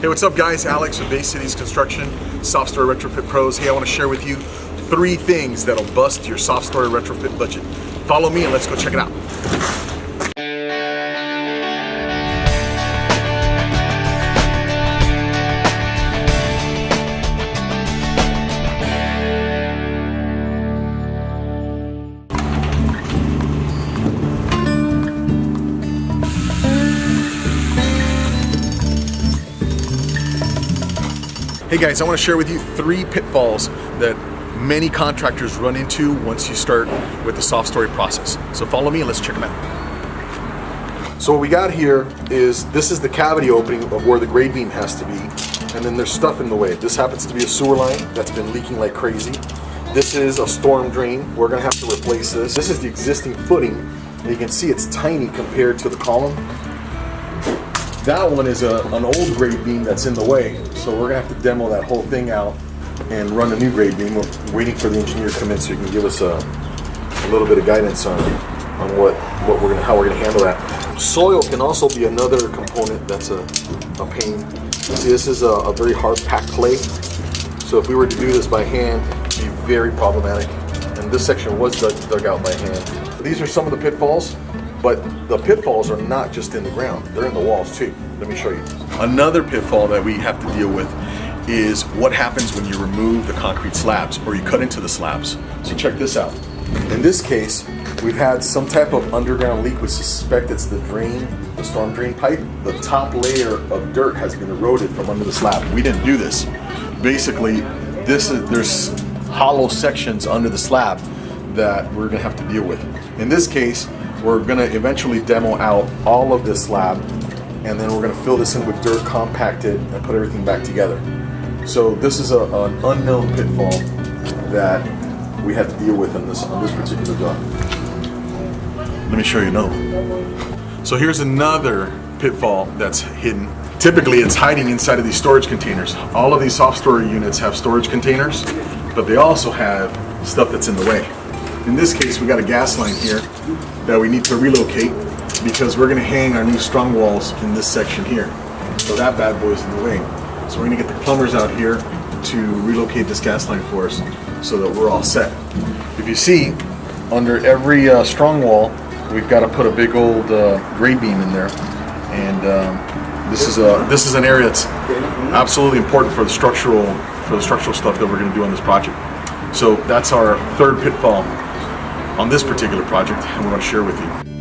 Hey, what's up guys? Alex with Bay Cities Construction, Soft Story Retrofit Pros. Hey, I want to share with you 3 things that'll bust your soft story retrofit budget. Follow me and let's go check it out. Hey guys, I want to share with you 3 pitfalls that many contractors run into once you start with the soft story process. So follow me and let's check them out. So what we got here is, this is the cavity opening of where the grade beam has to be, and then there's stuff in the way. This happens to be a sewer line that's been leaking like crazy. This is a storm drain. We're gonna have to replace this. This is the existing footing, and you can see it's tiny compared to the column. That one is an old grade beam that's in the way, so we're gonna have to demo that whole thing out and run a new grade beam. We're waiting for the engineer to come in so he can give us a little bit of guidance on how we're gonna handle that. Soil can also be another component that's a pain. See, this is a very hard packed clay, so if we were to do this by hand, it'd be very problematic. And this section was dug out by hand. These are some of the pitfalls. But the pitfalls are not just in the ground, they're in the walls too. Let me show you. Another pitfall that we have to deal with is what happens when you remove the concrete slabs or you cut into the slabs. So check this out. In this case, we've had some type of underground leak. We suspect it's the drain, the storm drain pipe. The top layer of dirt has been eroded from under the slab. We didn't do this. Basically, there's hollow sections under the slab that we're gonna have to deal with. In this case, we're gonna eventually demo out all of this slab, and then we're gonna fill this in with dirt, compact it, and put everything back together. So this is an unknown pitfall that we had to deal with on this particular job. Let me show you another one. So here's another pitfall that's hidden. Typically it's hiding inside of these storage containers. All of these soft story units have storage containers, but they also have stuff that's in the way. In this case, we got a gas line here that we need to relocate because we're gonna hang our new strong walls in this section here. So that bad boy's in the way. So we're gonna get the plumbers out here to relocate this gas line for us so that we're all set. If you see, under every strong wall, we've got to put a big old grade beam in there. And this is an area that's absolutely important for the structural stuff that we're gonna do on this project. So that's our 3rd pitfall on this particular project, and we're going to share with you.